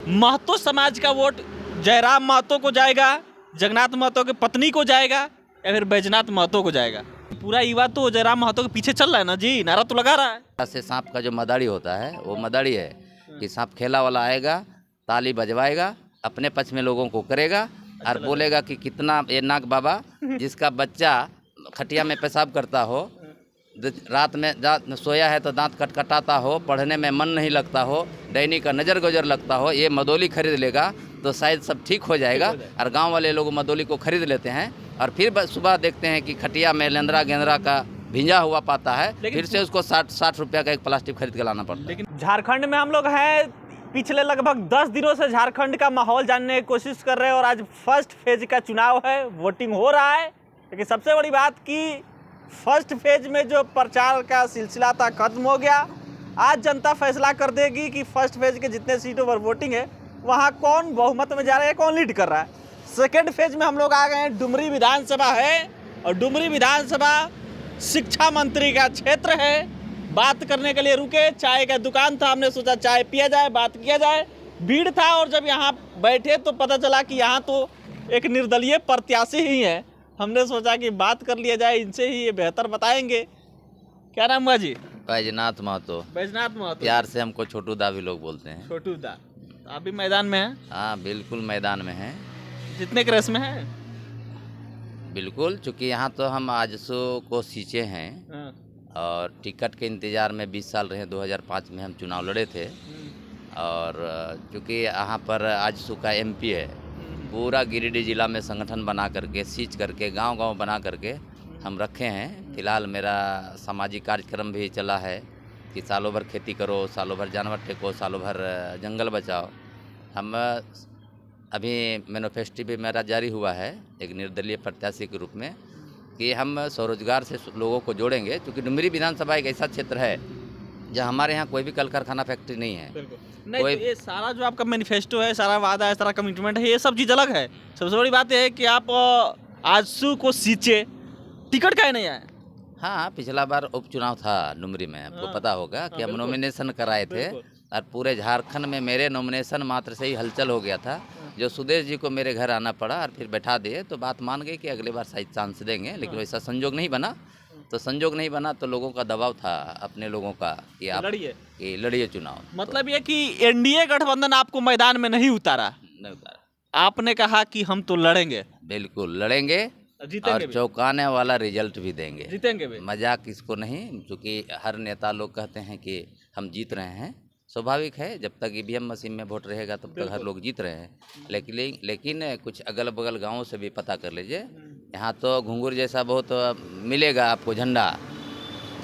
महतो समाज का वोट जयराम महतो को जाएगा, जगन्नाथ महतो की पत्नी को जाएगा या फिर बैजनाथ महतो को जाएगा? पूरा युवा तो जयराम महतो के पीछे चल रहा है ना जी, नारा तो लगा रहा है। से सांप का जो मदारी होता है वो मदारी है कि सांप खेला वाला आएगा, ताली बजवाएगा, अपने पक्ष में लोगों को करेगा और बोलेगा कि कितना ये नाग बाबा जिसका बच्चा खटिया में पेशाब करता हो, रात में सोया है तो दांत कटकटाता हो, पढ़ने में मन नहीं लगता हो, डैनी का नज़र गुजर लगता हो, ये मदोली खरीद लेगा तो शायद सब ठीक हो जाएगा। और गांव वाले लोग मदोली को खरीद लेते हैं और फिर सुबह देखते हैं कि खटिया में लेंदरा गेंदरा का भिंजा हुआ पाता है, फिर से उसको 60 रुपया का एक प्लास्टिक खरीद के लाना पड़ता है। लेकिन झारखंड में हम लोग हैं, पिछले लगभग 10 दिनों से झारखंड का माहौल जानने की कोशिश कर रहे हैं और आज फर्स्ट फेज का चुनाव है, वोटिंग हो रहा है। लेकिन सबसे बड़ी बात कि फर्स्ट फेज में जो प्रचार का सिलसिला था खत्म हो गया। आज जनता फैसला कर देगी कि फर्स्ट फेज के जितने सीटों पर वोटिंग है वहाँ कौन बहुमत में जा रहा है, कौन लीड कर रहा है। सेकेंड फेज में हम लोग आ गए हैं, डुमरी विधानसभा है और डुमरी विधानसभा शिक्षा मंत्री का क्षेत्र है। बात करने के लिए रुके, चाय का दुकान था, हमने सोचा चाय पिया जाए, बात किया जाए। भीड़ था और जब यहाँ बैठे तो पता चला कि यहाँ तो एक निर्दलीय प्रत्याशी ही है। हमने सोचा कि बात कर लिया जाए, इनसे ही ये बेहतर बताएंगे। क्या नाम हुआ जी? बैजनाथ महतो। बैजनाथ महतो। प्यार से हमको छोटू दा भी लोग बोलते हैं। छोटू दा। आप भी मैदान में हैं? हाँ बिल्कुल मैदान में हैं। जितने के रेस में हैं? बिल्कुल, चूँकि यहाँ तो हम आजसू को सींचे हैं और टिकट के इंतज़ार में 20 साल रहे। 2005 में हम चुनाव लड़े थे और चूँकि यहाँ पर आजसू का MP है, पूरा गिरिडीह जिला में संगठन बना करके, सींच करके, गांव-गांव बना करके हम रखे हैं। फिलहाल मेरा सामाजिक कार्यक्रम भी चला है कि सालों भर खेती करो, सालों भर जानवर टेको, सालों भर जंगल बचाओ। हम अभी मैनिफेस्टो भी मेरा जारी हुआ है एक निर्दलीय प्रत्याशी के रूप में कि हम स्वरोजगार से लोगों को जोड़ेंगे, क्योंकि डुमरी विधानसभा एक ऐसा क्षेत्र है जहाँ हमारे यहाँ कोई भी कल कारखाना फैक्ट्री नहीं है। नहीं, तो ये सारा जो आपका मैनिफेस्टो है, सारा वादा है, सारा कमिटमेंट है, ये सब चीज़ अलग है। सबसे बड़ी बात यह है कि आप आजसू को सींचे, टिकट काहे नहीं आए? हाँ, पिछला बार उपचुनाव था डुमरी में, आपको पता होगा कि हम नॉमिनेशन कराए थे और पूरे झारखंड में मेरे नॉमिनेशन मात्र से ही हलचल हो गया था। जो सुदेश जी को मेरे घर आना पड़ा और फिर बैठा दिए तो बात मान गई कि अगली बार शायद चांस देंगे, लेकिन वैसा संजोग नहीं बना। तो संजोग नहीं बना तो लोगों का दबाव था, अपने लोगों का, कि आप लड़िए चुनाव। मतलब ये कि एनडीए गठबंधन आपको मैदान में नहीं उतारा? नहीं उतारा। आपने कहा कि हम तो लड़ेंगे। बिल्कुल लड़ेंगे और चौंकाने वाला रिजल्ट भी देंगे। जीतेंगे भी। मजाक इसको नहीं, क्योंकि हर नेता लोग कहते हैं कि हम जीत रहे हैं। स्वाभाविक है, जब तक EVM मशीन में वोट रहेगा तब तक हर लोग जीत रहे हैं। लेकिन कुछ अगल बगल गाँवों से भी पता कर लीजिए, यहाँ तो घुंघरू जैसा बहुत मिलेगा आपको झंडा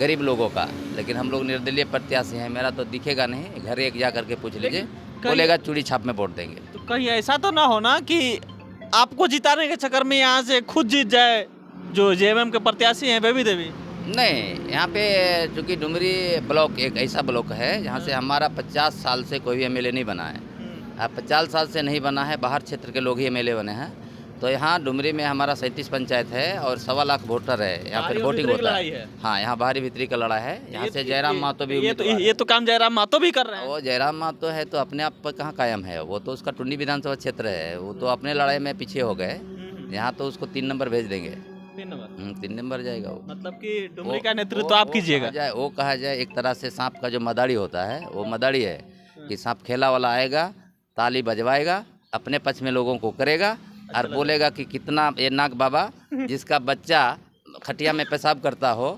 गरीब लोगों का, लेकिन हम लोग निर्दलीय प्रत्याशी हैं। मेरा तो दिखेगा नहीं, घर एक जा करके पूछ लीजिए, बोलेगा चूड़ी छाप में वोट देंगे। तो कहीं ऐसा तो ना हो ना कि आपको जिताने के चक्कर में यहाँ से खुद जीत जाए जो JMM के प्रत्याशी हैं बेबी देवी? नहीं, यहाँ पे चूँकि डुमरी ब्लॉक एक ऐसा ब्लॉक है जहाँ से हमारा 50 साल से कोई भी MLA नहीं बना है। अब 50 साल से नहीं बना है, बाहर क्षेत्र के लोग ही MLA बने हैं। तो यहाँ डुमरी में हमारा 37 पंचायत है और 1.25 लाख वोटर है। यहाँ पर वोटिंग होता है। हाँ, यहाँ बाहरी भीतरी का लड़ाई है। यहाँ से जयराम महतो भी ये तो काम जयराम महतो भी कर रहे हैं। वो जयराम महतो है तो अपने आप पर कहाँ कायम है, वो तो उसका टुंडी विधानसभा क्षेत्र है, वो तो अपने लड़ाई में पीछे हो गए। यहाँ तो उसको 3 नंबर भेज देंगे। 3 नंबर जाएगा वो। मतलब कि डुमरी का नेतृत्व आप कीजिएगा। वो कहा जाए एक तरह से सांप का जो मदारी होता है वो मदारी है कि सांप खेला वाला आएगा, ताली बजवाएगा, अपने पक्ष में लोगों को करेगा और बोलेगा कि कितना ये नाग बाबा जिसका बच्चा खटिया में पेशाब करता हो,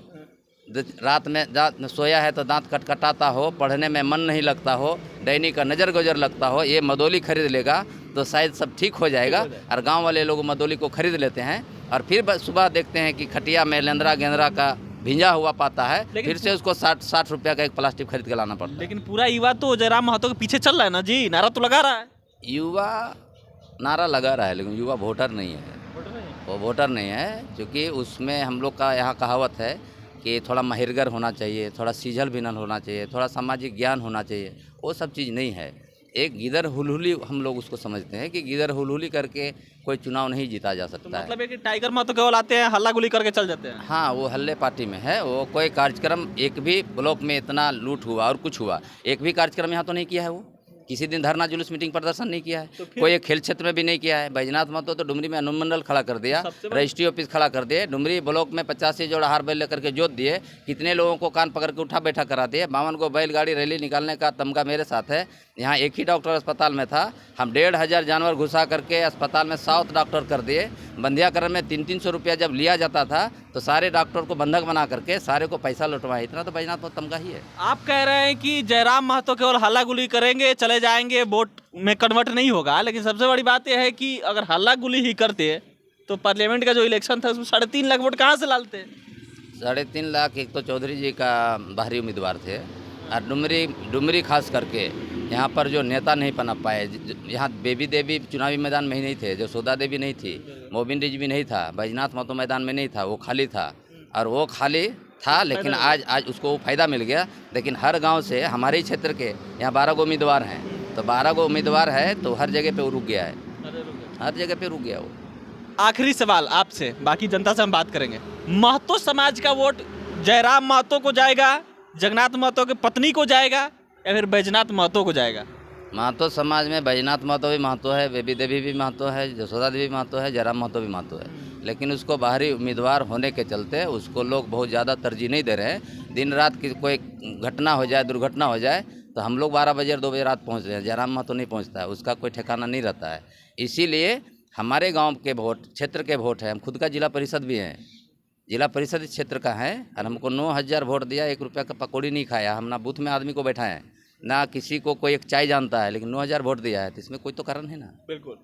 रात में सोया है तो दांत कटकटाता हो, पढ़ने में मन नहीं लगता हो, डैनी का नज़र गुजर लगता हो, ये मदोली खरीद लेगा तो शायद सब ठीक हो जाएगा। और गांव वाले लोग मदोली को खरीद लेते हैं और फिर सुबह देखते हैं कि खटिया में लेंदरा गेंदरा का भिंजा हुआ पाता है, फिर से उसको 60 रुपया का एक प्लास्टिक खरीद के लाना पड़ता है। लेकिन पूरा युवा तो जयराम महतो के पीछे चल रहा है ना जी, नारा तो लगा रहा है। युवा नारा लगा रहा है लेकिन युवा वोटर नहीं है। वो वोटर नहीं है, क्योंकि उसमें हम लोग का यहाँ कहावत है कि थोड़ा माहिरगर होना चाहिए, थोड़ा सीझल भिनल होना चाहिए, थोड़ा सामाजिक ज्ञान होना चाहिए। वो सब चीज़ नहीं है। एक गिदर हुलहुली हम लोग उसको समझते हैं कि गिदर हुलहुली करके कोई चुनाव नहीं जीता जा सकता है। मतलब है कि टाइगर महतो केवल आते हैं, हल्ला गुली करके चल जाते हैं। हाँ, वो हल्ले पार्टी में है। वो कोई कार्यक्रम, एक भी ब्लॉक में इतना लूट हुआ और कुछ हुआ, एक भी कार्यक्रम यहाँ तो नहीं किया है वो। किसी दिन धरना जुलूस मीटिंग प्रदर्शन नहीं किया है, तो फिर? कोई एक खेल क्षेत्र में भी नहीं किया है। बैजनाथ महतो तो डुमरी में अनुमंडल खड़ा कर दिया, सबसे बड़ी- रजिस्ट्री ऑफिस खड़ा कर दिए, डुमरी ब्लॉक में 85 जोड़ा हार बैल लेकर के जोत दिए, कितने लोगों को कान पकड़ के उठा बैठा करा दिए। 52 को बैलगाड़ी रैली निकालने का तमगा मेरे साथ है। यहाँ एक ही डॉक्टर अस्पताल में था, हम 1500 जानवर घुसा करके अस्पताल में 7 डॉक्टर कर दिए। बंधियाकरण में 300-300 रुपया जब लिया जाता था तो सारे डॉक्टर को बंधक बना करके सारे को पैसा लौटवाए। इतना तो बैजनाथ महतो तमगा ही है। आप कह रहे हैं कि जयराम महतो केवल हल्ला गुली करेंगे, चले जाएंगे, वोट में कन्वर्ट नहीं होगा, लेकिन सबसे बड़ी बात यह है कि अगर हल्ला गुली ही करते तो पार्लियामेंट का जो इलेक्शन था उसमें 3.5 लाख वोट कहाँ से लाते? 3.5 लाख एक तो चौधरी जी का बाहरी उम्मीदवार थे, और डुमरी खास करके यहाँ पर जो नेता नहीं पनप पाए। यहाँ बेबी देवी चुनावी मैदान में ही नहीं थे, जसोदा देवी नहीं थी, मोबिन रिज भी नहीं था, बैजनाथ महतो मैदान में नहीं था, वो खाली था। और वो खाली था, लेकिन आज उसको फ़ायदा मिल गया। लेकिन हर गांव से हमारे ही क्षेत्र के यहाँ 12 गो उम्मीदवार हैं, तो 12 गो उम्मीदवार है तो हर जगह पे वो रुक गया है, हर जगह पे रुक गया वो। आखिरी सवाल आपसे, बाकी जनता से हम बात करेंगे। महतो समाज का वोट जयराम महतो को जाएगा, जगन्नाथ महतो की पत्नी को जाएगा, या फिर बैजनाथ महतो को जाएगा? महतो समाज में बैजनाथ महतो भी महतो है, बेबी देवी भी महतो है, जसोदा देवी महतो है, जयराम महतो भी महतो है। लेकिन उसको बाहरी उम्मीदवार होने के चलते उसको लोग बहुत ज़्यादा तरजीह नहीं दे रहे हैं। दिन रात की कोई घटना हो जाए, दुर्घटना हो जाए, तो हम लोग 12 बजे और 2 बजे रात पहुँच रहे हैं, जयराम महतो नहीं पहुँचता है, उसका कोई ठिकाना नहीं रहता है। इसीलिए हमारे गाँव के वोट, क्षेत्र के वोट है, हम खुद का जिला परिषद भी हैं, जिला परिषद इस क्षेत्र का है, और हमको 9000 वोट दिया, 1 रुपया का पकौड़ी नहीं खाया, हम ना बूथ में आदमी को बैठाएं, ना किसी को कोई एक चाय जानता है, लेकिन 9000 वोट दिया है, तो इसमें कोई तो कारण है ना। बिल्कुल।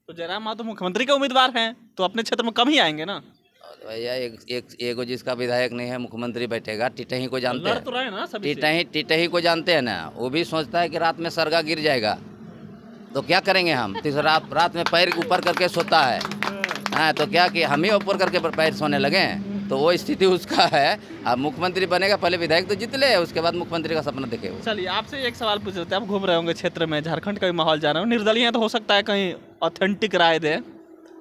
तो जयराम महतो मुख्यमंत्री के उम्मीदवार हैं, तो अपने क्षेत्र में कम ही आएंगे ना? और भैया एक जिसका विधायक नहीं है मुख्यमंत्री बैठेगा, टिटही को जानते लड़ तो हैं, रहे ना सभी से। टिटही को जानते हैं ना, वो भी सोचता है कि रात में सरगा गिर जाएगा तो क्या करेंगे हम, तो रात में पैर ऊपर करके सोता है, हाँ, तो क्या कि हम ही ऊपर करके पैर सोने लगे, तो वो स्थिति उसका है। अब मुख्यमंत्री बनेगा, पहले विधायक तो जीत ले, उसके बाद मुख्यमंत्री का सपना देखे। चलिए आपसे एक सवाल पूछ लेते हैं, आप घूम रहे होंगे क्षेत्र में, झारखंड का भी माहौल जान रहे हो, निर्दलीय हैं तो हो सकता है कहीं ऑथेंटिक राय दे,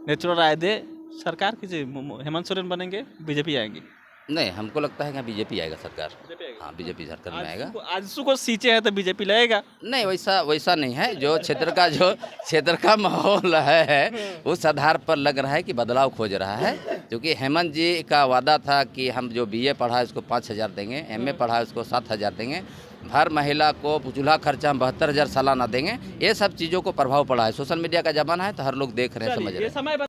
नेचुरल राय दे, सरकार की हेमंत सोरेन बनेंगे, बीजेपी आएंगी? नहीं, हमको लगता है कि बीजेपी आएगा सरकार। हाँ, बीजेपी झारखंड में आएगा। आजसू को सींचे है तो बीजेपी लगेगा? नहीं, वैसा नहीं है। जो क्षेत्र का माहौल है उस आधार पर लग रहा है कि बदलाव खोज रहा है, क्योंकि हेमंत जी का वादा था कि हम जो BA पढ़ा है उसको 5000 देंगे, MA पढ़ा है उसको 7000 देंगे, हर महिला को चूल्हा खर्चा हम 72,000 सालाना देंगे। ये सब चीज़ों को प्रभाव पड़ा है। सोशल मीडिया का जमाना है तो हर लोग देख रहे हैं, समझ रहे हैं।